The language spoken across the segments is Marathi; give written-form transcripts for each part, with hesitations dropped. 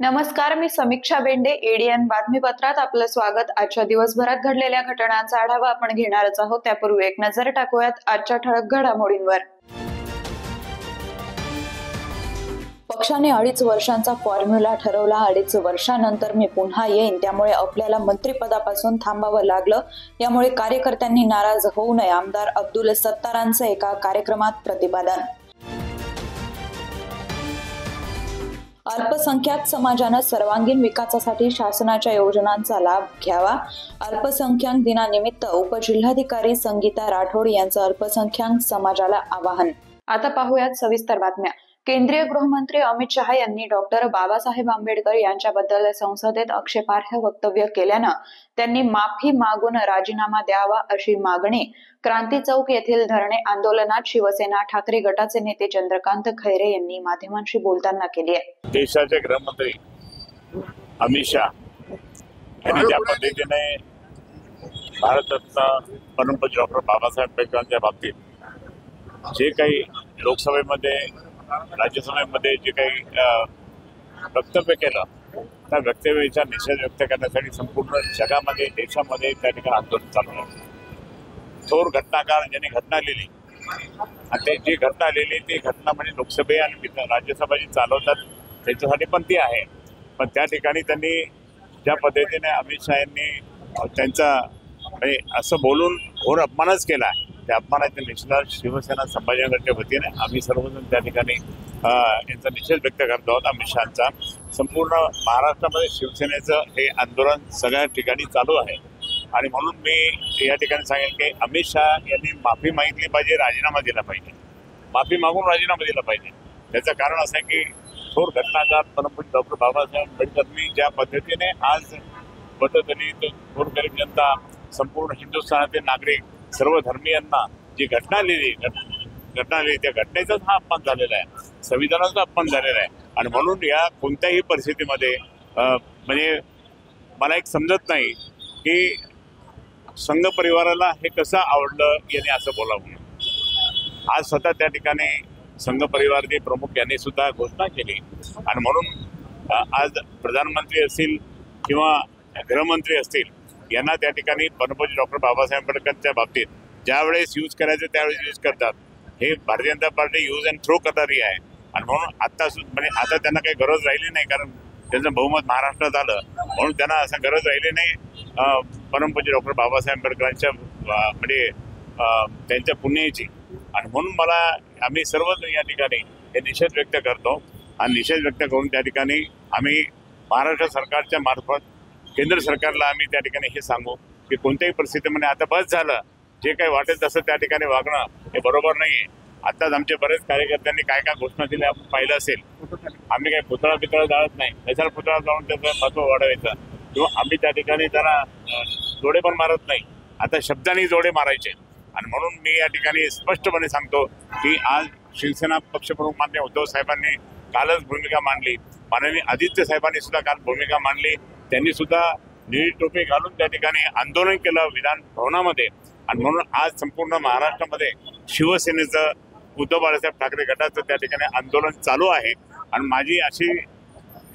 नमस्कार, मी समीक्षा बेंडे. एडीएन बातमीपत्रात आपलं स्वागत. आजच्या दिवसभरात घडलेल्या घटनांचा आढावा आपण घेणारच आहोत. त्यापूर्वी एक नजर टाकूयात आजच्या ठळक घडामोडींवर. पक्षाने 2.5 वर्षांचा फॉर्म्युला ठरवला. 2.5 वर्षानंतर मी पुन्हा येईन, त्यामुळे आपल्याला मंत्रिपदापासून थांबावं लागलं. यामुळे कार्यकर्त्यांनी नाराज होऊ नये, आमदार अब्दुल सत्तारांचं एका कार्यक्रमात प्रतिपादन. अल्पसंख्याक समाजानं सर्वांगीण विकासासाठी शासनाच्या योजनांचा लाभ घ्यावा. अल्पसंख्याक दिनानिमित्त उपजिल्हाधिकारी संगीता राठोड यांचं अल्पसंख्याक समाजाला आवाहन. आता पाहूयात सविस्तर बातम्या. केंद्रीय गृहमंत्री अमित शहा यांनी डॉक्टर बाबासाहेब आंबेडकर यांच्याबद्दल संसदेत आक्षेपार्ह वक्तव्य केल्यानं त्यांनी माफी मागून राजीनामा द्यावा अशी मागणी क्रांती चौक येथील धरणे आंदोलनात शिवसेना ठाकरे गटाचे नेते चंद्रकांत खैरे यांनी माध्यमांशी बोलताना केली आहे. देशाचे गृहमंत्री अमित शहा यांनी ज्या पद्धतीने भारतरत्न परमपूज्य डॉक्टर बाबासाहेब आंबेडकरांच्या बाबतीत जे काही लोकसभेमध्ये राज्यसभेमध्ये जे काही वक्तव्य केलं, त्या वक्तव्याचा निषेध व्यक्त करण्यासाठी संपूर्ण जगामध्ये देशामध्ये त्या ठिकाणी आंदोलन चालू आहे. थोर घटनाकार ज्यांनी घटना लिहिली आणि ते जी घटना लिहिली ती घटना म्हणजे लोकसभे आणि राज्यसभा जी चालवतात त्याच्यासाठी पण ती आहे. पण त्या ठिकाणी त्यांनी ज्या पद्धतीने अमित शहा यांनी त्यांचा म्हणजे असं बोलून घोर अपमानच केला, त्या अपमानाच्या निषेधार्थ शिवसेना संभाजीनगरच्या वतीने आम्ही सर्वजण त्या ठिकाणी यांचा निषेध व्यक्त करतो आहोत. अमित शहांचा संपूर्ण महाराष्ट्रामध्ये शिवसेनेचं हे आंदोलन सगळ्या ठिकाणी चालू आहे आणि म्हणून मी या ठिकाणी सांगेन की अमित शहा यांनी माफी मागितली पाहिजे, राजीनामा दिला पाहिजे. माफी मागून राजीनामा दिला पाहिजे. त्याचं कारण असं आहे की थोर घटनाकार परमपूज्य डॉक्टर बाबासाहेब आंबेडकरांनी ज्या पद्धतीने आज बददलित गोरगरीब जनता संपूर्ण हिंदुस्थानातील नागरिक सर्व धर्मीयांना जी घटना लिहिली त्या घटनेचाच हा अपमान झालेला आहे, संविधानाचा अपमान झालेला आहे. आणि म्हणून या कोणत्याही परिस्थितीमध्ये म्हणजे मला एक समजत नाही की संघ परिवाराला हे कसं आवडलं यांनी असं बोलावं. आज स्वतः त्या ठिकाणी संघ परिवाराचे प्रमुख यांनी सुद्धा घोषणा केली आणि म्हणून आज प्रधानमंत्री असतील किंवा गृहमंत्री असतील यांना त्या ठिकाणी परमपूज्य डॉक्टर बाबासाहेब आंबेडकरांच्या बाबतीत ज्यावेळेस यूज करायचं त्यावेळेस यूज करतात. हे Bharatiya Janata party use and throw करणारी आहे आणि म्हणून आता त्यांना काही गरज राहिली नाही, कारण त्यांचं बहुमत महाराष्ट्रात आलं म्हणून त्यांना असं गरज राहिली नाही परमपूज्य डॉक्टर बाबासाहेब आंबेडकरांच्या म्हणजे त्यांच्या पुण्याची. आणि म्हणून आम्ही सर्वजण या ठिकाणी हे निषेध व्यक्त करतो आणि निषेध व्यक्त करून त्या ठिकाणी आम्ही महाराष्ट्र सरकारच्या मार्फत केंद्र सरकारला आम्ही त्या ठिकाणी हे सांगू की कोणत्याही परिस्थितीमध्ये आता बस झालं, जे काही वाटेल तसं त्या ठिकाणी वागणं हे बरोबर नाही आहे. आत्ताच आमचे बरेच कार्यकर्त्यांनी काय काय घोषणा दिल्या आपण पाहिलं असेल. आम्ही काही पुतळा जाळत नाही, त्याच्यावर पुतळा जाऊन त्याचं महत्त्व वाढवायचं किंवा आम्ही त्या ठिकाणी त्यांना जोडे पण मारत नाही, आता शब्दांनी जोडे मारायचे. आणि म्हणून मी या ठिकाणी स्पष्टपणे सांगतो की आज शिवसेना पक्षप्रमुख माननीय उद्धव साहेबांनी कालच भूमिका मांडली, माननीय आदित्य साहेबांनी सुद्धा काल भूमिका मांडली. त्यांनी सुद्धा निळी टोपी घालून त्या ठिकाणी आंदोलन केलं विधान भवनामध्ये. आणि म्हणून आज संपूर्ण महाराष्ट्रामध्ये शिवसेनेचं उद्धव बाळासाहेब ठाकरे गटाचं त्या ठिकाणी आंदोलन चालू आहे. आणि माझी अशी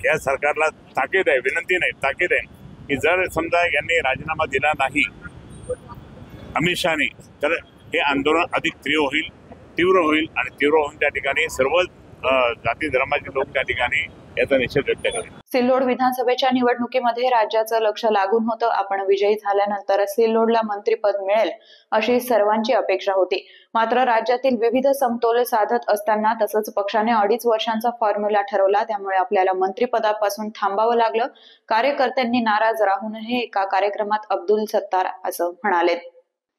या सरकारला ताकीद आहे, विनंती नाही ताकीद आहे की जर समजा यांनी राजीनामा दिला नाही अमित शहानी, तर हे आंदोलन अधिक तीव्र होईल आणि तीव्र होऊन त्या ठिकाणी सर्व जाती धर्माचे लोक त्या ठिकाणी याचा निषेध व्यक्त करेल. सिल्लोड विधानसभेच्या निवडणुकीमध्ये राज्याचं लक्ष लागून होतं. आपण विजयी झाल्यानंतर सिल्लोडला मंत्रिपद मिळेल अशी सर्वांची अपेक्षा होती. मात्र राज्यातील विविध समतोल साधत असताना तसंच पक्षाने 2.5 वर्षांचा फॉर्म्युला ठरवला, त्यामुळे आपल्याला मंत्रिपदापासून थांबावं लागलं. कार्यकर्त्यांनी नाराज राहू नये, एका कार्यक्रमात अब्दुल सत्तार असं म्हणाले.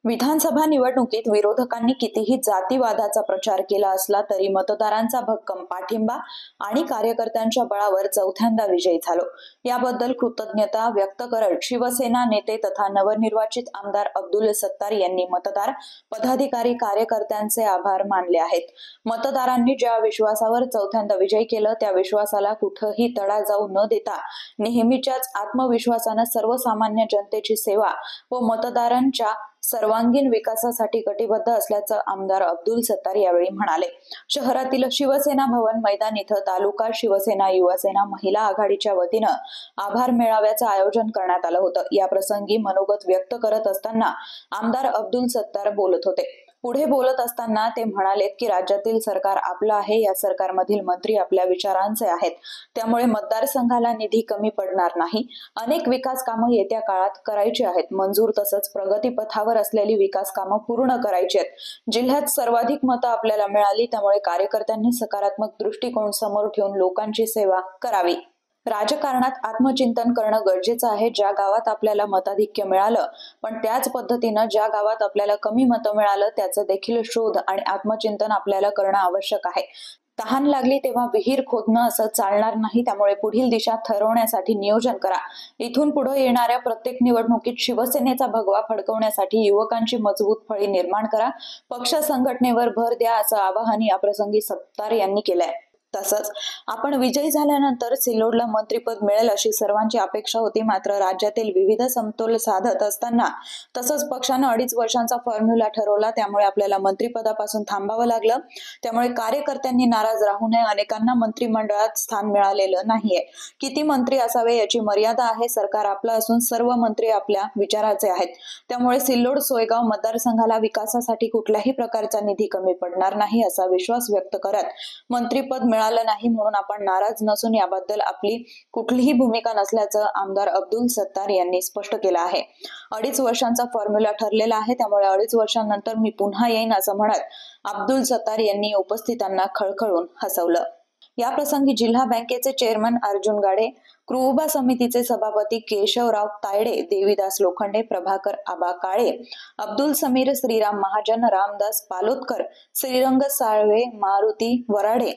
विधानसभा निवडणुकीत विरोधकांनी कितीही जातीवादाचा प्रचार केला असला तरी मतदारांचा भक्कम पाठिंबा आणि कार्यकर्त्यांच्या बळावर चौथ्यांदा विजयी झालो। याबद्दल कृतज्ञता व्यक्त करत शिवसेना नेते तथा नवनिर्वाचित आमदार अब्दुल सत्तार यांनी मतदार, पदाधिकारी, कार्यकर्त्यांचे आभार मानले आहेत। मतदारांनी ज्या विश्वासावर चौथ्यांदा विजय केलं त्या विश्वासाला कुठेही तडा जाऊ न देता नेहमीच्याच आत्मविश्वासाने सर्वसामान्य जनतेची सेवा व मतदारांच्या सर्वांगीण विकासासाठी कटिबद्ध असल्याचं आमदार अब्दुल सत्तार यावेळी म्हणाले। शहरातील शिवसेना भवन मैदान इथं तालुका शिवसेना युवासेना महिला आघाडीच्या वतीनं आभार मेळाव्याचं आयोजन करण्यात आलं होतं। या प्रसंगी मनोगत व्यक्त करत असताना आमदार अब्दुल सत्तार बोलत होते। पुढे बोलत असताना ते म्हणालेत की राज्यातील सरकार आपलं आहे, या सरकारमधील मंत्री आपल्या विचारांचे आहेत, त्यामुळे मतदारसंघाला निधी कमी पडणार नाही। अनेक विकास कामं येत्या काळात करायची आहेत, मंजूर तसंच प्रगतीपथावर असलेली विकास कामं पूर्ण करायची आहेत। जिल्ह्यात सर्वाधिक मतं आपल्याला मिळाली, त्यामुळे कार्यकर्त्यांनी सकारात्मक दृष्टिकोन समोर ठेवून लोकांची सेवा करावी। राजकारणात आत्मचिंतन करणं गरजेचं आहे। ज्या गावात आपल्याला मताधिक्य मिळालं, पण त्याच पद्धतीनं ज्या गावात आपल्याला कमी मतं मिळालं त्याचं देखील शोध आणि आत्मचिंतन आपल्याला करणं आवश्यक आहे। तहान लागली तेव्हा विहीर खोदणं असं चालणार नाही, त्यामुळे पुढील दिशा ठरवण्यासाठी नियोजन करा। इथून पुढे येणाऱ्या प्रत्येक निवडणुकीत शिवसेनेचा भगवा फडकवण्यासाठी युवकांची मजबूत फळी निर्माण करा, पक्ष संघटनेवर भर द्या, असं आवाहन याप्रसंगी सत्तार यांनी केलंय। तसंच आपण विजयी झाल्यानंतर सिल्लोडला मंत्रिपद मिळेल अशी सर्वांची अपेक्षा होती, मात्र राज्यातील विविध समतोल साधत असताना तसंच पक्षानं 2.5 वर्षांचा फॉर्म्युला ठरवला, त्यामुळे आपल्याला मंत्रिपदापासून थांबावं लागलं। त्यामुळे कार्यकर्त्यांनी नाराज राहू नये। अनेकांना मंत्रिमंडळात स्थान मिळालेलं नाहीये। किती मंत्री असावे याची मर्यादा आहे। सरकार आपलं असून सर्व मंत्री आपल्या विचाराचे आहेत, त्यामुळे सिल्लोड सोयगाव मतदारसंघाला विकासासाठी कुठल्याही प्रकारचा निधी कमी पडणार नाही असा विश्वास व्यक्त करत मंत्रिपद मिळालं नाही म्हणून आपण नाराज नसून याबद्दल आपली कुठलीही भूमिका नसल्याचं आमदार अब्दुल सत्तार यांनी स्पष्ट केलं आहे। 2.5 वर्षांचा फॉर्म्युला ठरलेला आहे, त्यामुळे 2.5 वर्षांनंतर मी पुन्हा येईन असं म्हणत अब्दुल सत्तार यांनी उपस्थितांना खळखळून हसवलं। या प्रसंगी जिल्हा बँकेचे चेअरमन अर्जुन गाडे, कृउबा समितीचे सभापती केशवराव तायडे, देवीदास लोखंडे, प्रभाकर आबा काळे, अब्दुल समीर, श्रीराम महाजन, रामदास पालोदकर, श्रीरंग साळवे, मारुती वराडे,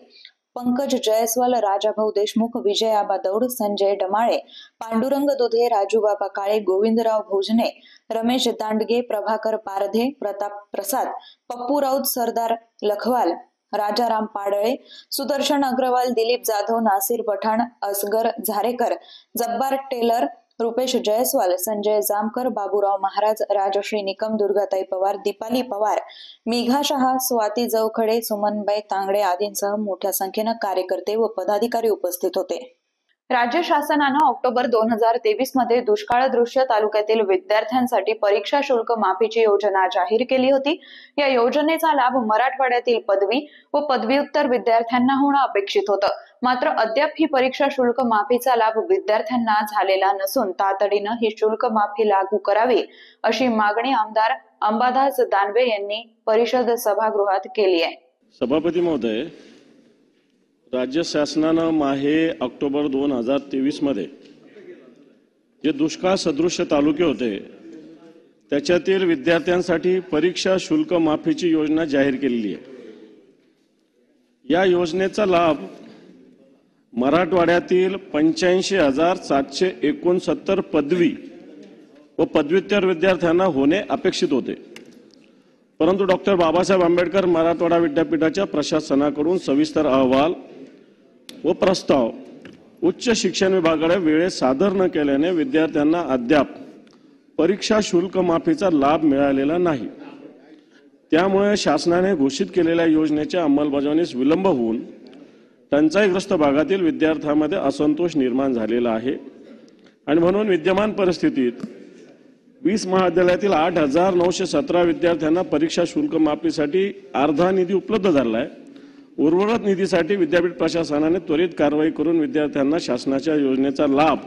पंकज जयस्वाल, राजाभाऊ देशमुख, विजयाबा दौड, संजय डमाळे, पांडुरंग दुधे, राजूबाबा काळे, गोविंदराव भोजने, रमेश दांडगे, प्रभाकर पारधे, प्रताप प्रसाद, पप्पू राऊत, सरदार लखवाल, राजाराम पाडळे, सुदर्शन अग्रवाल, दिलीप जाधव, नासिर पठाण, असगर झारेकर, जब्बार टेलर, रुपेश जयस्वाल, संजय जामकर, बाबूराव महाराज, राजश्री निकम, दुर्गाताई पवार, दीपाली पवार, मेघा शहा, स्वाती जवखडे, सुमनबाई तांगडे आदींसह मोठ्या संख्येनं कार्यकर्ते व पदाधिकारी उपस्थित होते। राज्य शासनानं ऑक्टोबर 2023 मध्ये दुष्काळदृश्य तालुक्यातील विद्यार्थ्यांसाठी परीक्षा शुल्क माफीची योजना जाहीर केली होती। या योजनेचा लाभ मराठवाड्यातील पदवी व पदव्युत्तर विद्यार्थ्यांना होणं अपेक्षित होतं, मात्र अद्याप ही परीक्षा शुल्क माफीचा लाभ विद्यार्थ्यांना झालेला नसून तातडीनं ही शुल्क माफी लागू करावी अशी मागणी आमदार अंबादास दानवे यांनी परिषद सभागृहात केली आहे। सभापती महोदय, राज्य शासनानं माहे ऑक्टोबर 2023 मध्ये जे दुष्काळ सदृश्य तालुके होते त्याच्यातील विद्यार्थ्यांसाठी परीक्षा शुल्क माफीची योजना जाहीर केलेली आहे। या योजनेचा लाभ मराठवाड्यातील 85,769 पदवी व पदव्युत्तर विद्यार्थ्यांना होणे अपेक्षित होते, परंतु डॉक्टर बाबासाहेब आंबेडकर मराठवाडा विद्यापीठाच्या प्रशासनाकडून सविस्तर अहवाल व प्रस्ताव उच्च शिक्षण विभागाकडे वेळेत सादर न केल्याने विद्यार्थ्यांना अद्याप परीक्षा शुल्क माफीचा लाभ मिळालेला नाही। त्यामुळे शासनाने घोषित केलेल्या योजनेच्या अंमलबजावणीस विलंब होऊन टंचाईग्रस्त भागातील विद्यार्थ्यांमध्ये असंतोष निर्माण झालेला आहे आणि म्हणून विद्यमान परिस्थितीत 20 महाविद्यालयातील 8,917 विद्यार्थ्यांना परीक्षा शुल्क माफीसाठी अर्धा निधी उपलब्ध झाला आहे। उर्वरित निधीसाठी विद्यापीठ प्रशासनाने त्वरित कारवाई करून विद्यार्थ्यांना शासनाच्या योजनेचा लाभ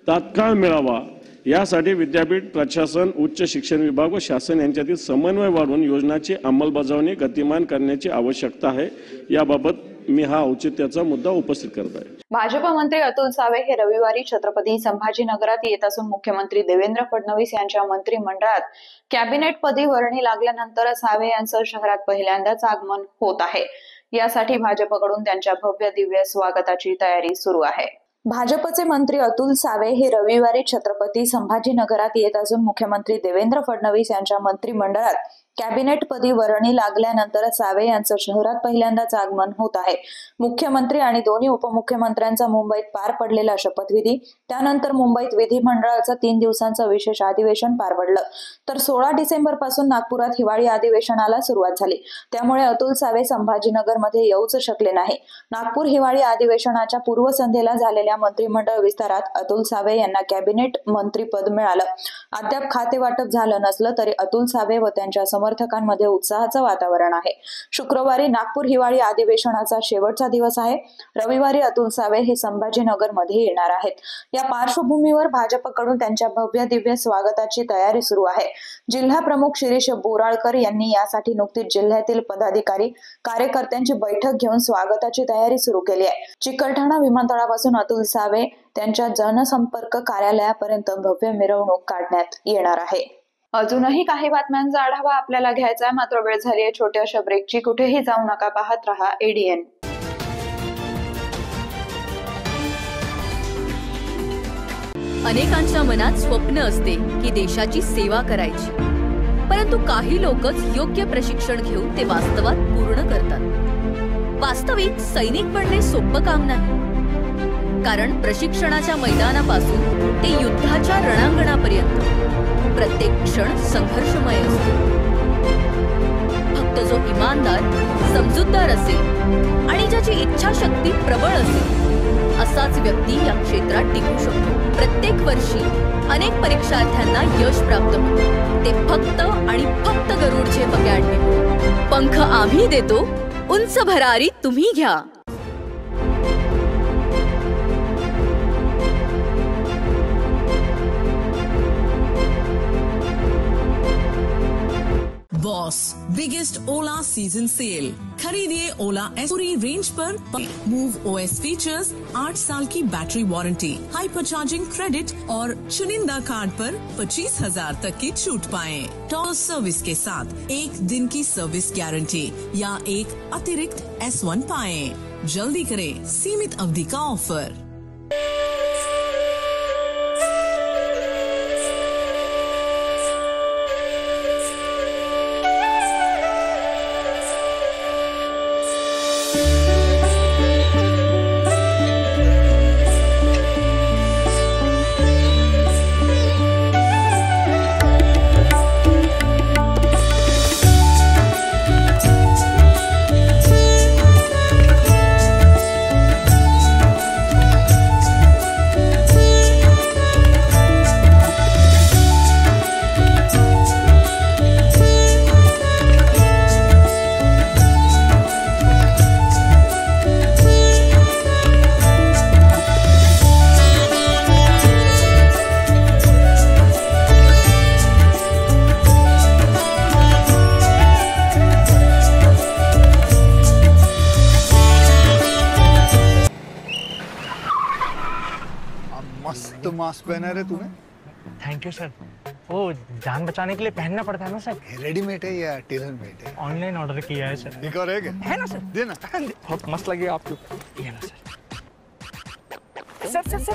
तात्काळ मिळावा यासाठी विद्यापीठ प्रशासन, उच्च शिक्षण विभाग व शासन यांच्यातील समन्वय वाढवून योजनेची अंमलबजावणी गतिमान करण्याची आवश्यकता आहे। याबाबत मी हा औचित्याचा मुद्दा उपस्थित करत आहे. भाजप मंत्री अतुल सावे हे रविवारी छत्रपती संभाजीनगरात येत असून मुख्यमंत्री देवेंद्र फडणवीस यांच्या मंत्रिमंडळात कॅबिनेट पदी वर्णी लागल्यानंतर सावे यांचं शहरात पहिल्यांदाच आगमन होत आहे. यासाठी भाजपकडून त्यांच्या भव्य दिव्य स्वागताची तयारी सुरू आहे. भाजपचे मंत्री अतुल सावे हे रविवारी छत्रपती संभाजीनगरात येत असून मुख्यमंत्री देवेंद्र फडणवीस यांच्या मंत्रिमंडळात कॅबिनेट पदी वर्णी लागल्यानंतर सावे यांचं शहरात पहिल्यांदाच आगमन होत आहे. मुख्यमंत्री आणि दोन्ही उपमुख्यमंत्र्यांचा मुंबईत पार पडलेला शपथविधी, त्यानंतर मुंबईत विधिमंडळाचं 3 दिवसांचं विशेष अधिवेशन पार पडलं. तर 16 डिसेंबर पासून नागपुरात हिवाळी अधिवेशनाला सुरुवात झाली. त्यामुळे अतुल सावे संभाजीनगरमध्ये येऊच शकले नाही. नागपूर हिवाळी अधिवेशनाच्या पूर्वसंध्येला झालेल्या मंत्रिमंडळ विस्तारात अतुल सावे यांना कॅबिनेट मंत्रीपद मिळालं. अद्याप खाते वाटप झालं नसलं तरी अतुल सावे व त्यांच्या समर्थकांमध्ये उत्साहाचं वातावरण आहे. शुक्रवारी नागपूर हिवाळी अधिवेशनाचा शेवटचा दिवस आहे. रविवारी अतुल सावे हे संभाजीनगरमध्ये येणार आहेत. या पार्श्वभूमीवर भाजपकडून त्यांच्या भव्य दिव्य स्वागताची तयारी सुरू आहे. जिल्हा प्रमुख शिरीष बोराळकर यांनी यासाठी नुकतीच जिल्ह्यातील पदाधिकारी कार्यकर्त्यांची बैठक घेऊन स्वागताची तयारी सुरू केली आहे. चिकलठाणा विमानतळापासून अतुल सावे त्यांच्या जनसंपर्क कार्यालयापर्यंत भव्य मिरवणूक काढण्यात येणार आहे. अजूनही काही बातम्यांचा आढावा आपल्याला घ्यायचा आहे, मात्र वेळ झाली आहे छोट्याशा ब्रेकची. कुठेही जाऊ नका, पाहत रहा ADN. अनेकांच्या मनात स्वप्न असते की देशाची सेवा करायची, परंतु काही लोकच योग्य प्रशिक्षण घेऊन ते वास्तवात पूर्ण करतात. वास्तविक सैनिक बनणे सोपं काम नाही, कारण प्रशिक्षणाच्या मैदानापासून ते युद्धाच्या रणांगणापर्यंत प्रत्येक क्षण संघर्षमय असतो. फक्त जो इमानदार, समजूतदार असेल आणि ज्याची इच्छाशक्ती प्रबळ असेल असाच व्यक्ती या क्षेत्रात टिकू शकतो. प्रत्येक वर्षी अनेक परीक्षार्थ्यांना यश प्राप्त होते, ते फक्त आणि फक्त गरुड झेप अकॅडमी. पंख आम्ही देतो, उंच भरारी तुम्ही घ्या. बॉस बिगेस्ट ओला सीजन सेल. खरीदिए ओला एस पूरी रेंज पर मूव OS फीचर्स, 8 साल की battery warranty, hyper charging credit और चुनिंदा कार्ड पर 25,000 तक की छूट पाएं. टॉल सर्विस के साथ 1 दिन की सर्विस गारंटी या एक अतिरिक्त S1 पाएं. जल्दी करें, सीमित अवधि का ऑफर. मस्त मास्क पहना रे तूने. Thank you sir. वो जान बचाने के लिए पहनना पड़ता है ना सर. रेडीमेड है या टेलर मेड है? ऑनलाइन ऑर्डर किया है सर. एक और है क्या? है ना सर. देना. बहुत मस्त लगेगा आपको. ये ना सर.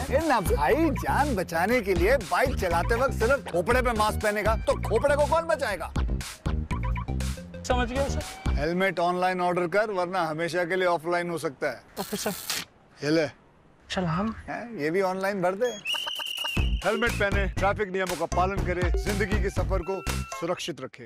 ए ना भाई, जान बचाने के लिए बाइक चलाते वक्त सिर्फ खोपड़े पे मास्क पहनेगा तो खोपड़े को कौन बचाएगा? समझ गया सर. हेलमेट ऑनलाइन ऑर्डर कर, वरना हमेशा के लिए ऑफलाइन हो सकता है. Okay sir. ये ले. चल हम ये भी ऑनलाइन भर दे. हेलमेट पहने, ट्रैफिक नियमों का पालन करे, जिंदगी के सफर को सुरक्षित रखे.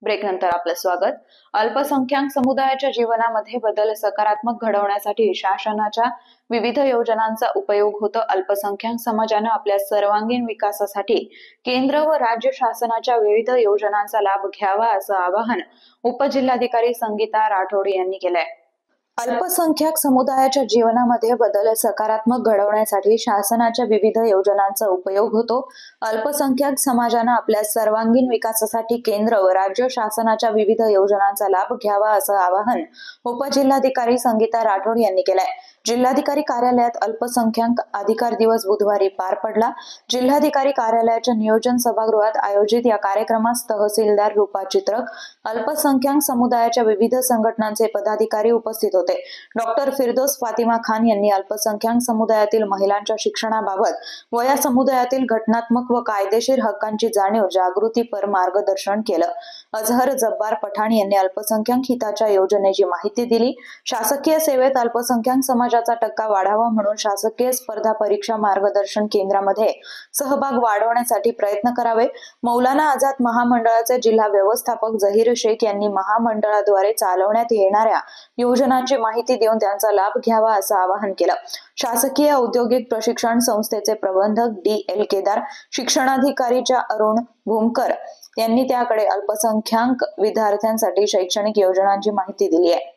ब्रेक नंतर आपलं स्वागत. अल्पसंख्याक समुदायाच्या जीवनामध्ये बदल सकारात्मक घडवण्यासाठी शासनाच्या विविध योजनांचा उपयोग होतो. अल्पसंख्याक समाजानं आपल्या सर्वांगीण विकासासाठी केंद्र व राज्य शासनाच्या विविध योजनांचा लाभ घ्यावा असं आवाहन उपजिल्हाधिकारी संगीता राठोड यांनी केलंय. अल्पसंख्याक समुदायाच्या जीवनामध्ये बदल सकारात्मक घडवण्यासाठी शासनाच्या विविध योजनांचा उपयोग होतो. अल्पसंख्याक समाजानं आपल्या सर्वांगीण विकासासाठी केंद्र व राज्य शासनाच्या विविध योजनांचा लाभ घ्यावा असं आवाहन उपजिल्हाधिकारी संगीता राठोड यांनी केलंय. जिल्हाधिकारी कार्यालयात अल्पसंख्याक अधिकार दिवस बुधवारी पार पडला. जिल्हाधिकारी कार्यालयाच्या नियोजन सभागृहात आयोजित या कार्यक्रमास तहसीलदार रूपा चित्रक, अल्पसंख्याक समुदायाच्या विविध संघटनांचे पदाधिकारी उपस्थित होते. डॉक्टर फिरदौस फातिमा खान यांनी अल्पसंख्याक समुदायातील महिलांच्या शिक्षणाबाबत व या समुदायातील घटनात्मक व कायदेशीर हक्कांची जाणीव जागृतीपर मार्गदर्शन केलं. अझहर जब्बार पठाण यांनी अल्पसंख्याक हिताच्या योजनेची माहिती दिली. शासकीय सेवेत अल्पसंख्याक समाजाचा टक्का वाढावा म्हणून शासकीय स्पर्धा परीक्षा मार्गदर्शन केंद्रामध्ये सहभाग वाढवण्यासाठी प्रयत्न करावे. मौलाना आझाद महामंडळाचे जिल्हा व्यवस्थापक झहीर शेख यांनी महामंडळाद्वारे चालवण्यात येणाऱ्या योजनांची माहिती देऊन त्यांचा लाभ घ्यावा असं आवाहन केलं. शासकीय औद्योगिक प्रशिक्षण संस्थेचे प्रबंधक DL केदार, शिक्षणाधिकारीच्या अरुण भूमकर यांनी त्याकडे अल्पसंख्याक विद्यार्थ्यांसाठी शैक्षणिक योजनांची माहिती दिली आहे.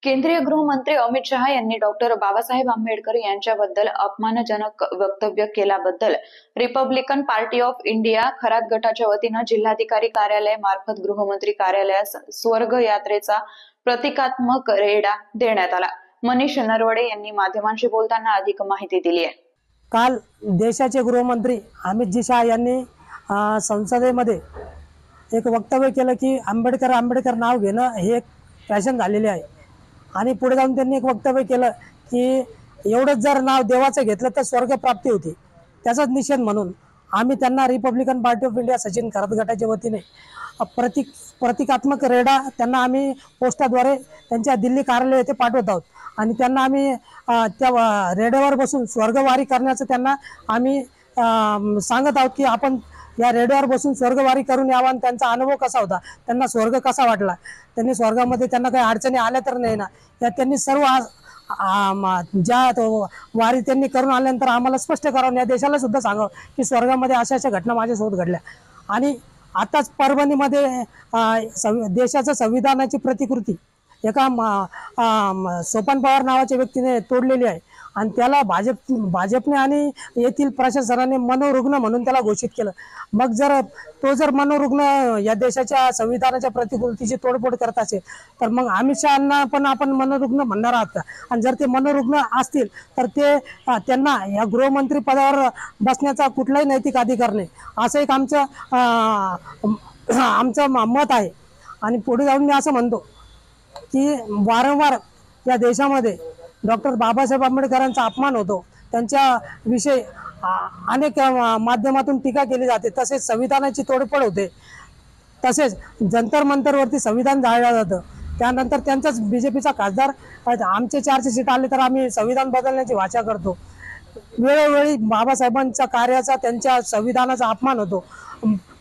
केंद्रीय गृहमंत्री अमित शहा यांनी डॉक्टर बाबासाहेब आंबेडकर यांच्याबद्दल अपमानजनक वक्तव्य केल्याबद्दल Republican party of India Kharat गटाच्या वतीनं जिल्हाधिकारी कार्यालय मार्फत गृहमंत्री कार्यालयास स्वर्ग यात्रेचा प्रतिकात्मक रेडा देण्यात आला. मनीष नरवडे यांनी माध्यमांशी बोलताना अधिक माहिती दिली आहे. काल देशाचे गृहमंत्री अमित शहा यांनी संसदेमध्ये एक वक्तव्य केलं की आंबेडकर नाव घेणं हे एक फॅशन झालेले आहे आणि पुढे जाऊन त्यांनी एक वक्तव्य केलं की एवढंच जर नाव देवाचं घेतलं तर स्वर्ग प्राप्ती होती. त्याचाच निषेध म्हणून आम्ही त्यांना Republican party of India Sachin Kharat गटाच्या वतीने प्रतिकात्मक रेडा त्यांना आम्ही पोस्टाद्वारे त्यांच्या दिल्ली कार्यालय येथे पाठवत आहोत आणि त्यांना आम्ही त्या रेड्यावर बसून स्वर्गवारी करण्याचं त्यांना आम्ही सांगत आहोत की आपण या रेड्यावर बसून स्वर्गवारी करून यावा आणि त्यांचा अनुभव कसा होता, त्यांना स्वर्ग कसा वाटला, त्यांनी स्वर्गामध्ये त्यांना काही अडचणी आल्या तर नाही ना, या त्यांनी सर्व ज्या वारी त्यांनी करून आल्यानंतर आम्हाला स्पष्ट करावं, या देशाला सुद्धा सांगावं की स्वर्गामध्ये अशा अशा घटना माझ्यासोबत घडल्या. आणि आताच परभणीमध्ये देशाच्या संविधानाची प्रतिकृती एका सोपान पवार नावाच्या व्यक्तीने तोडलेली आहे आणि त्याला भाजपने आणि येथील प्रशासनाने मनोरुग्ण म्हणून त्याला घोषित केलं. मग जर मनोरुग्ण या देशाच्या संविधानाच्या प्रतिकृतीची तोडफोड करत असेल तर मग अमित शहांना पण आपण मनोरुग्ण म्हणणार आहात का? आणि जर ते मनोरुग्ण असतील तर त्यांना या गृहमंत्री पदावर बसण्याचा कुठलाही नैतिक अधिकार नाही, असं एक आमचं मत आहे. आणि पुढे जाऊन मी असं म्हणतो की वारंवार या देशामध्ये डॉक्टर बाबासाहेब आंबेडकरांचा अपमान होतो, त्यांच्या विषयी अनेक माध्यमातून टीका केली जाते, तसेच संविधानाची तोडफोड होते, तसेच जंतर मंतरवरती संविधान जाळलं जातं. त्यानंतर त्यांचाच BJPचा खासदार आमचे 400 सीट आले तर आम्ही संविधान बदलण्याची वाचा करतो. वेळोवेळी बाबासाहेबांच्या कार्याचा त्यांच्या संविधानाचा अपमान होतो.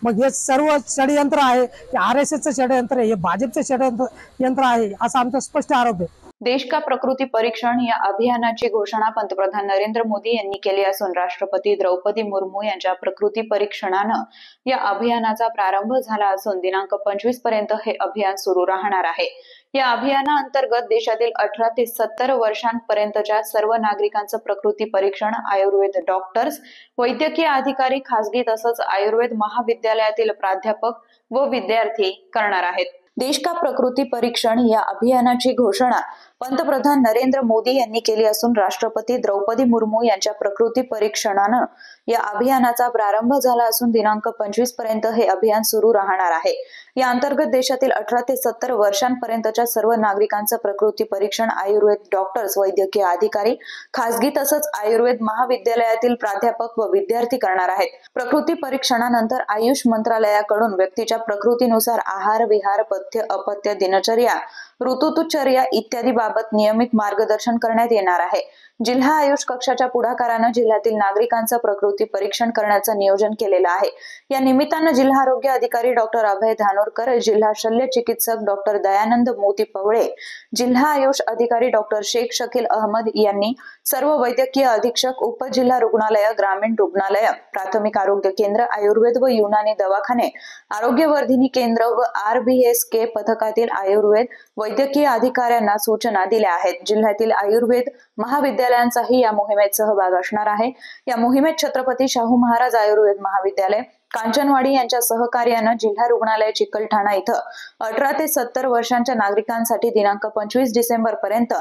मग हे सर्व षडयंत्र आहे, RSSचं षडयंत्र आहे, हे भाजपचं षडयंत्र आहे असा आमचा स्पष्ट आरोप आहे. देश का प्रकृती परीक्षण या अभियानाची घोषणा पंतप्रधान नरेंद्र मोदी यांनी केली असून राष्ट्रपती द्रौपदी मुर्मू यांच्या प्रकृती परीक्षणानं या अभियानाचा प्रारंभ झाला असून दिनांक 25 पर्यंत हे अभियान सुरू राहणार आहे. या अभियानाअंतर्गत देशातील 18 ते 70 वर्षांपर्यंतच्या सर्व नागरिकांचं प्रकृती परीक्षण आयुर्वेद डॉक्टर्स, वैद्यकीय अधिकारी, खासगी तसंच आयुर्वेद महाविद्यालयातील प्राध्यापक व विद्यार्थी करणार आहेत. देश का प्रकृती परीक्षण या अभियानाची घोषणा पंतप्रधान नरेंद्र मोदी यांनी केली असून राष्ट्रपती द्रौपदी मुर्मू यांच्या प्रकृती परीक्षणानं या अभियानाचा प्रारंभ झाला असून दिनांक 25 पर्यंत हे अभियान सुरू राहणार आहे. या अंतर्गत देशातील 18 ते 70 वर्षांपर्यंतच्या सर्व नागरिकांचं प्रकृती परीक्षण आयुर्वेद डॉक्टर्स, वैद्यकीय अधिकारी, खासगी तसंच आयुर्वेद महाविद्यालयातील प्राध्यापक व विद्यार्थी करणार आहेत. प्रकृती परीक्षणानंतर आयुष मंत्रालयाकडून व्यक्तीच्या प्रकृतीनुसार आहार, विहार, पथ्य, अपथ्य, दिनचर्या, ऋतुचर्या इत्यादी बाबत नियमित मार्गदर्शन करण्यात येणार आहे. जिल्हा आयुष कक्षाच्या पुढाकारानं जिल्ह्यातील नागरिकांचं प्रकृती परीक्षण करण्याचं नियोजन केलेलं आहे। या निमित्तानं जिल्हा आरोग्य अधिकारी डॉक्टर अभय धानोरकर, जिल्हा शल्य चिकित्सक डॉक्टर दयानंद मोती पवळे, जिल्हा आयुष अधिकारी डॉक्टर शेख शकील अहमद यांनी सर्व वैद्यकीय अधीक्षक, उपजिल्हा रुग्णालय, ग्रामीण रुग्णालय, प्राथमिक आरोग्य केंद्र, आयुर्वेद व युनानी दवाखाने, आरोग्यवर्धिनी केंद्र व RBSK पथकातील आयुर्वेद वैद्यकीय अधिकाऱ्यांना सूचना दिल्या आहेत। जिल्ह्यातील आयुर्वेद महाविद्यालयांचाही या मोहिमेत सहभाग असणार आहे। या मोहिमेत छत्रपती शाहू महाराज आयुर्वेद महाविद्यालय, कांचनवाडी यांच्या सहकार्यानं जिल्हा रुग्णालय चिकलठाणा इथं 18 ते 70 वर्षांच्या नागरिकांसाठी दिनांक 25 डिसेंबर पर्यंत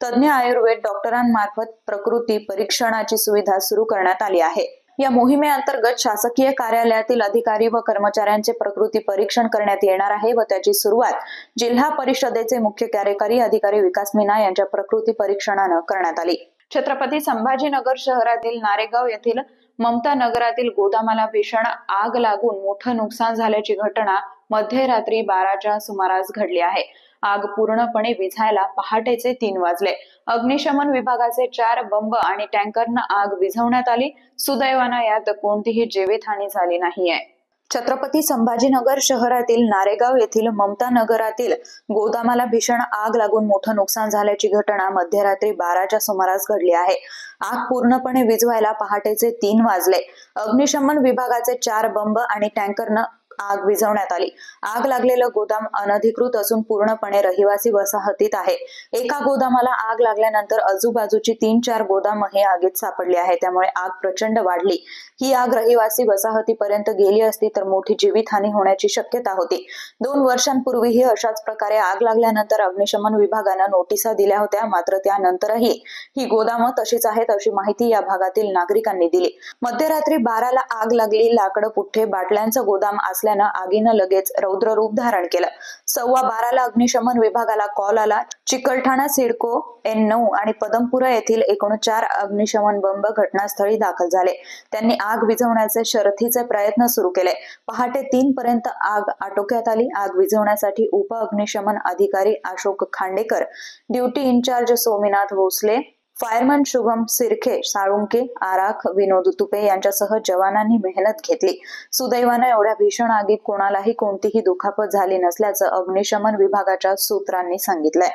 तज्ञ आयुर्वेद डॉक्टरांमार्फत प्रकृती परीक्षणाची सुविधा सुरू करण्यात आली आहे। या मोहिमेअंतर्गत शासकीय कार्यालयातील अधिकारी व कर्मचाऱ्यांचे प्रकृती परीक्षण करण्यात येणार आहे व त्याची सुरुवात जिल्हा परिषदेचे मुख्य कार्यकारी अधिकारी विकास मीना यांच्या प्रकृती परीक्षणानं करण्यात आली। छत्रपती संभाजीनगर शहरातील नारेगाव येथील ममता नगरातील गोदामाला भीषण आग लागून मोठं नुकसान झाल्याची घटना मध्यरात्री 12च्या सुमारास घडली आहे। आग पूर्णपणे विझायला पहाटेचे 3 वाजले। अग्निशमन विभागाचे 4 बंब आणि टँकरनं आग विझवण्यात आली। सुदैवानं यात कोणतीही जीवितहानी झाली नाहीये। छत्रपती संभाजीनगर शहरातील नारेगाव येथील ममता नगरातील गोदामाला भीषण आग लागून मोठं नुकसान झाल्याची घटना मध्यरात्री 12च्या सुमारास घडली आहे। आग पूर्णपणे विझवायला पहाटेचे 3 वाजले। अग्निशमन विभागाचे 4 बंब आणि टँकरनं आग विझवण्यात आली। आग लागलेलं गोदाम अनधिकृत असून पूर्णपणे रहिवासी वसाहतीत आहे। एका गोदामाला आग लागल्यानंतर आजूबाजूची 3-4 गोदाम हे आगीत सापडली आहे, त्यामुळे आग प्रचंड वाढली। ही आग रहिवासी वसाहतीपर्यंत गेली असती तर मोठी जीवितहानी होण्याची शक्यता होती। 2 वर्षांपूर्वीही अशाच प्रकारे आग लागल्यानंतर अग्निशमन विभागानं नोटिसा दिल्या होत्या, मात्र त्यानंतरही ही गोदामं तशीच आहेत अशी माहिती या भागातील नागरिकांनी दिली। मध्यरात्री 12ला आग लागली। लाकडं, पुठ्ठे, बाटल्यांचं गोदाम असल्यानं आगीनं लगेच रौद्र रूप धारण केलं। 12:15ला अग्निशमन विभागाला कॉल आला। चिकलठाणा, सिडको, N9 आणि पदमपुरा येथील एकूण 4 अग्निशमन बंब घटनास्थळी दाखल झाले। त्यांनी आग विझवण्याचे शर्थीचे प्रयत्न सुरू केले। पहाटे 3 पर्यंत आग आटोक्यात आली। आग विझवण्यासाठी उप अग्निशमन अधिकारी Ashok Khandekar, duty in charge Sominath Bhosale, fireman Shubham Sirkhe, Salunke, Arakh, Vinod Tupe यांच्यासह जवानांनी मेहनत घेतली। सुदैवानं एवढ्या भीषण आगीत कोणालाही कोणतीही दुखापत झाली नसल्याचं अग्निशमन विभागाच्या सूत्रांनी सांगितलंय।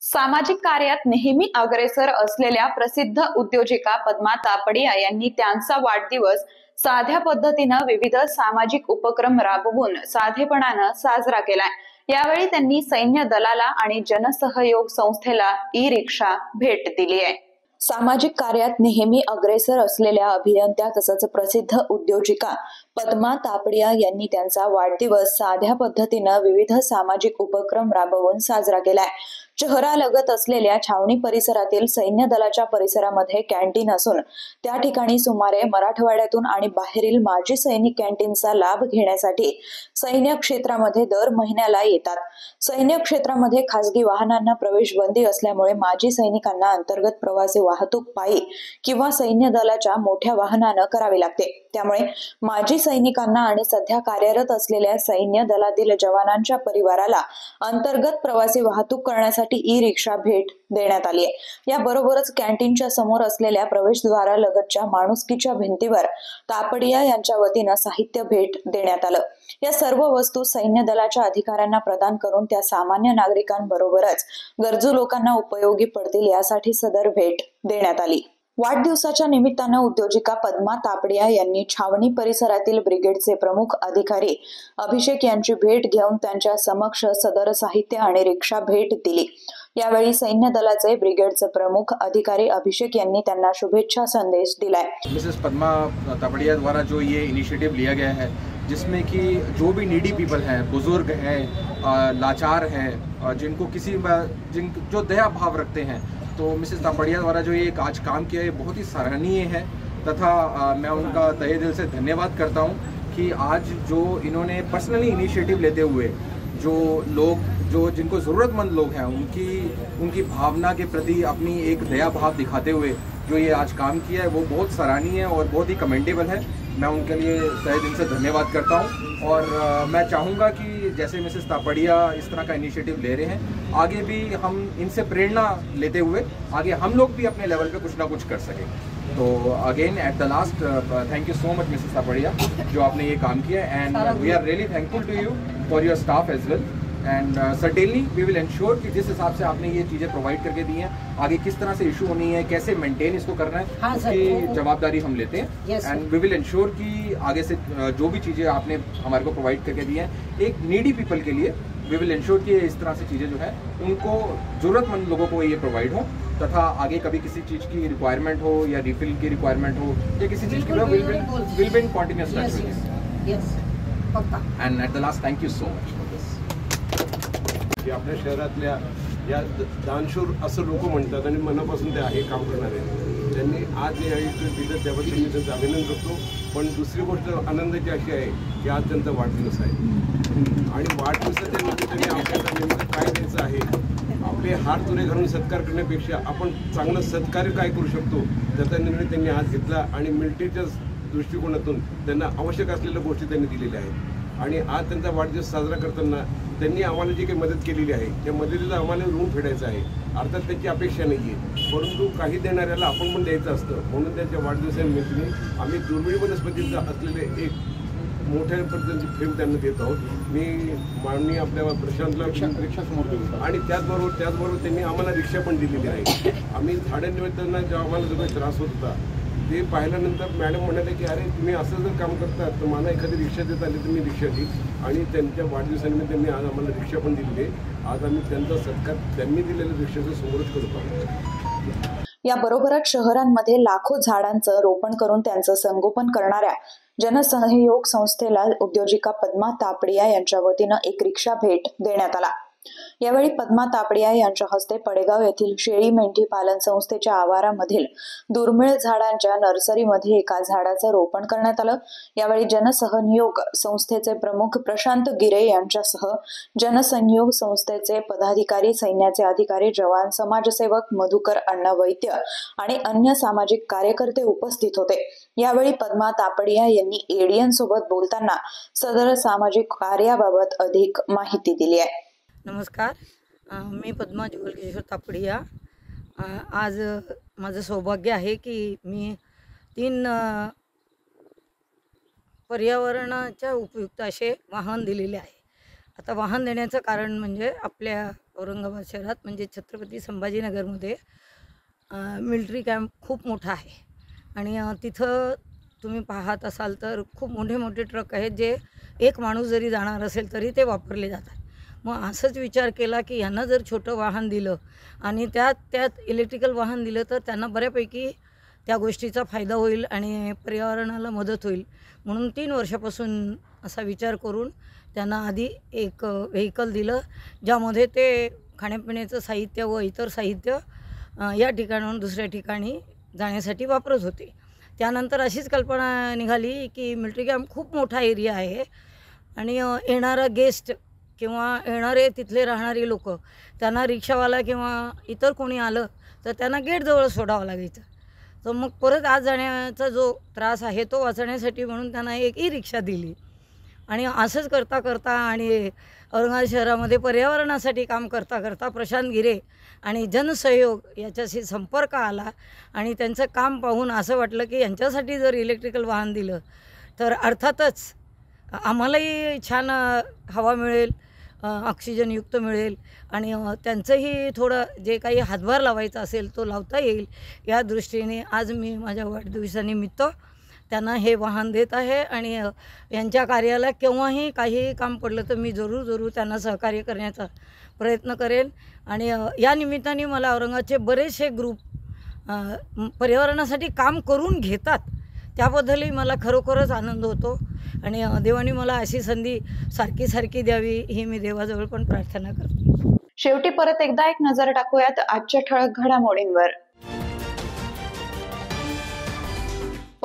सामाजिक कार्यात नेहमी अग्रेसर असलेल्या प्रसिद्ध उद्योजिका पद्मा तापडिया यांनी त्यांचा वाढदिवस साध्या पद्धतीनं विविध सामाजिक उपक्रम राबवून साधेपणानं साजरा केलाय। यावेळी त्यांनी सैन्य दलाला आणि जनसहयोग संस्थेला ई-रिक्षा भेट दिली आहे। सामाजिक कार्यात नेहमी अग्रेसर असलेल्या अभियंत्या तसंच प्रसिद्ध उद्योजिका पद्मा तापडिया यांनी त्यांचा वाढदिवस साध्या पद्धतीनं विविध सामाजिक उपक्रम राबवून साजरा केलाय। शहरालगत असलेल्या छावणी परिसरातील सैन्य दलाच्या परिसरामध्ये कॅन्टीन असून त्या ठिकाणी सुमारे मराठवाड्यातून आणि बाहेरील माजी सैनिक कॅन्टीनचा लाभ घेण्यासाठी सैन्य क्षेत्रामध्ये दर महिन्याला येतात। सैन्य क्षेत्रामध्ये खासगी वाहनांना प्रवेश बंदी असल्यामुळे माजी सैनिकांना अंतर्गत प्रवासी वाहतूक पायी किंवा सैन्य दलाच्या मोठ्या वाहनानं करावी लागते। त्यामुळे माजी सैनिकांना आणि सध्या कार्यरत असलेल्या सैन्य दलातील जवानांच्या परिवाराला अंतर्गत प्रवासी वाहतूक करण्यासाठी ई-रिक्षा भेट देण्यात आली आहे। याबरोबरच कॅन्टीनच्या समोर असलेल्या प्रवेशद्वारालगतच्या माणुसकीच्या भिंतीवर तापडिया यांच्या वतीनं साहित्य भेट देण्यात आलं। या सर्व वस्तू सैन्य दलाच्या अधिकाऱ्यांना प्रदान करून त्या सामान्य नागरिकांबरोबरच गरजू लोकांना उपयोगी पडतील यासाठी सदर भेट देण्यात आली। वाढदिवसाच्या निमित्तानं उद्योजिका पद्मा तापडिया यांनी छावणी परिसरातील ब्रिगेडचे प्रमुख अधिकारी अभिषेक यांची भेट घेऊन त्यांच्या समक्ष सदर साहित्य आणि रिक्षा भेट दिली। यावेळी सैन्य दलाचे ब्रिगेडचे प्रमुख अधिकारी अभिषेक यांनी त्यांना शुभेच्छा संदेश दिलाय। मिसेस पद्मा तापडिया द्वारा जो ये इनिशिएटिव लिया गया है, जिसमें कि जो भी नीडी पीपल हैं, बुजुर्ग हैं, लाचार हैं, जिनको जो दया भाव रखते हैं, तो मिसेस तापडिया द्वारा जो ये आज काम किया है बहुत ही सराहनीय है तथा मैं उनका तहे दिल से धन्यवाद करता हूँ कि आज जो इन्होंने पर्सनली इनिशिएटिव लेते हुए जो लोग जो जिनको ज़रूरतमंद लोग हैं उनकी भावना के प्रति अपनी एक दया भाव दिखाते हुए जो ये आज काम किया है वो बहुत सराहनीय है और बहुत ही कमेंडेबल है। मैं उनके लिए तहे दिल से धन्यवाद करता हूँ और मैं चाहूँगा कि जैसे मिसेस तापड़िया इस तरह का इनिशिएटिव ले रहे हैं, आगे भी हम इनसे प्रेरणा लेते हुए आगे हम लोग भी अपने लेवल पे कुछ ना कुछ कर सकें। तो again at the last thank you so much Mrs Tapadia जो आपने ये काम किया and we are really thankful to you for your staff as well and certainly we will ensure कि जिस हिसाब से आपने ये चीज़ें प्रोवाइड करके दी हैं आगे किस तरह से इशू होनी है, कैसे मेंटेन इसको करना है, उसकी जवाबदारी हम लेते हैं एंड वी विल इंश्योर कि आगे से जो भी चीज़ें आपने हमारे को प्रोवाइड करके दी हैं एक नीडी पीपल के लिए वी विल इंश्योर कि इस तरह से चीज़ें जो है उनको ज़रूरतमंद लोगों को ये प्रोवाइड हो तथा आगे कभी किसी चीज़ की रिक्वायरमेंट हो या रिफिल की रिक्वायरमेंट हो या किसी चीज़ की will be in continuous and at the last thank you so much for this. आपल्या शहरातल्या या दानशूर असं लोक म्हणतात आणि मनापासून ते आहे काम करणारे त्यांनी आज हे दिलं त्याबद्दल मी त्यांचं अभिनंदन करतो। पण दुसरी गोष्ट आनंदाची अशी आहे की आज त्यांचा वाढदिवस आहे आणि वाढदिवसाच्या निमित्ताने आपल्याला नेमकं काय द्यायचं आहे, आपले हात तुरे घालून सत्कार करण्यापेक्षा आपण चांगलं सत्कार्य काय करू शकतो त्याचा निर्णय त्यांनी आज घेतला आणि मिलिटरीच्या दृष्टिकोनातून त्यांना आवश्यक असलेल्या गोष्टी त्यांनी दिलेल्या आहेत आणि आज त्यांचा वाढदिवस साजरा करताना त्यांनी आम्हाला जी काही मदत केलेली आहे त्या मदतीला आम्हाला ऋण फेडायचं आहे। अर्थात त्याची अपेक्षा नाही आहे परंतु काही देणाऱ्याला आपण पण द्यायचं असतं म्हणून त्यांच्या वाढदिवसानिमित्ताने आम्ही दुर्मिळ वनस्पतींचा असलेले एक मोठ्या पद्धतीची फेम त्यांना देत आहोत। मी माननीय आपल्या प्रशांतला रिक्षासमोर देतो आणि त्याचबरोबर त्यांनी आम्हाला रिक्षा पण दिलेली आहे। आम्ही झाडांनिमित्तानं जेव्हा आम्हाला जो काही त्रास होत होता ते पाहिल्यानंतर मॅडम म्हणाले की अरे तुम्ही असं जर काम करता तर मला एखादी रिक्षा देत आली तर मी रिक्षा देईन आणि त्यांच्या वाढदिवसानिमित्त त्यांनी आज आम्हाला रिक्षा पण दिलेली आहे। आज आम्ही त्यांचा सत्कार त्यांनी दिलेल्या रिक्षाचं समोरच करत आहोत। याबरोबरच शहरांमध्ये लाखो झाडांचं रोपण करून त्यांचं संगोपन करणाऱ्या जनसहयोग संस्थेला उद्योजिका पद्मा तापडिया यांच्या वतीनं एक रिक्षा भेट देण्यात आला। यावेळी पद्मा तापडिया यांच्या हस्ते पडेगाव येथील शेळी मेंढी पालन संस्थेच्या आवारामधील दुर्मिळ झाडांच्या नर्सरीमध्ये एका झाडाचं रोपण करण्यात आलं। यावेळी जनसहयोग संस्थेचे प्रमुख प्रशांत गिरे यांच्यासह जनसहयोग संस्थेचे पदाधिकारी, सैन्याचे अधिकारी, जवान, समाजसेवक, मधुकर अण्णा वैद्य आणि अन्य सामाजिक कार्यकर्ते उपस्थित होते। यावेळी पद्मा तापडिया यांनी एडीएन सोबत बोलताना सदर सामाजिक कार्याबाबत अधिक माहिती दिली आहे। नमस्कार, मी पद्मा जुगलकिशोर तापडिया। आज माझं सौभाग्य आहे की मी 3 पर्यावरणाच्या उपयुक्त असे वाहन दिलेले आहे। आता वाहन देण्याचं कारण म्हणजे आपल्या औरंगाबाद शहरात म्हणजे छत्रपती संभाजीनगरमध्ये मिलिटरी कॅम्प खूप मोठा आहे आणि तिथं तुम्ही पाहत असाल तर खूप मोठे मोठे ट्रक आहेत जे एक माणूस जरी जाणार असेल तरी ते वापरले जातात। मग असंच विचार केला की यांना जर छोटं वाहन दिलं आणि त्यात इलेक्ट्रिकल वाहन दिलं तर त्यांना बऱ्यापैकी त्या गोष्टीचा फायदा होईल आणि पर्यावरणाला मदत होईल। म्हणून 3 वर्षापासून असा विचार करून त्यांना आधी एक व्हेकल दिलं ज्यामध्ये ते खाण्यापिण्याचं साहित्य व इतर साहित्य या ठिकाणाहून दुसऱ्या ठिकाणी जाण्यासाठी वापरत होते। त्यानंतर अशीच कल्पना निघाली की मिलिटरी कॅम्प खूप मोठा एरिया आहे आणि येणारा गेस्ट किंवा येणारे तिथले राहणारे लोक त्यांना रिक्षावाला किंवा इतर कोणी आलं तर त्यांना गेटजवळ सोडावं लागायचं। तर मग परत आज जाण्याचा जो त्रास आहे तो वाचवण्यासाठी म्हणून त्यांना एक ई-रिक्षा दिली आणि असंच करता करता आणि औरंगाबाद शहरामध्ये पर्यावरणासाठी काम करता करता प्रशांत गिरे आणि जनसहयोग याच्याशी संपर्क आला आणि त्यांचं काम पाहून असं वाटलं की यांच्यासाठी जर इलेक्ट्रिकल वाहन दिलं तर अर्थातच आम्हालाही छान हवा मिळेल, ऑक्सिजनयुक्त मिळेल आणि त्यांचंही थोडं जे काही हातभार लावायचा असेल तो लावता येईल या दृष्टीने आज मी माझ्या वाढदिवसानिमित्त त्यांना हे वाहन देत आहे आणि यांच्या कार्याला केव्हाही काही काम पडलं तर मी जरूर त्यांना सहकार्य करण्याचा प्रयत्न करेन आणि या निमित्ताने मला औरंगाबादचे बरेचसे ग्रुप पर्यावरणासाठी काम करून घेतात त्याबद्दलही मला खरोखरच आनंद होतो आणि देवाने मला अशी संधी सारखी द्यावी ही मी देवाजवळ पण प्रार्थना करते। शेवटी परत एकदा एक नजर टाकूयात आजच्या ठळक घडामोडींवर।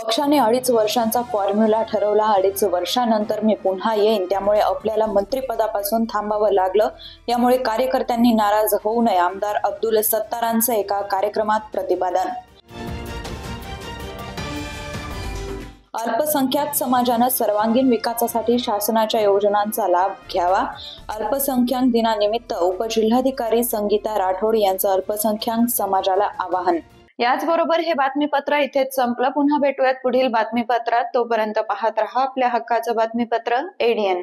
पक्षाने 2.5 वर्षांचा फॉर्म्युला ठरवला. 2.5 वर्षानंतर मी पुन्हा येईन, त्यामुळे आपल्याला मंत्रिपदापासून थांबावं लागलं. यामुळे कार्यकर्त्यांनी नाराज होऊ नये. आमदार अब्दुल सत्तारांचं एका कार्यक्रमात प्रतिपादन. अल्पसंख्याक समाजानं सर्वांगीण विकासासाठी शासनाच्या योजनांचा लाभ घ्यावा. अल्पसंख्याक दिनानिमित्त उपजिल्हाधिकारी संगीता राठोड यांचं अल्पसंख्याक समाजाला आवाहन. याचबरोबर हे बातमीपत्र इथेच संपलं. पुन्हा भेटूयात पुढील बातमीपत्रात. तोपर्यंत पाहत रहा आपल्या हक्काचं बातमीपत्र ADN.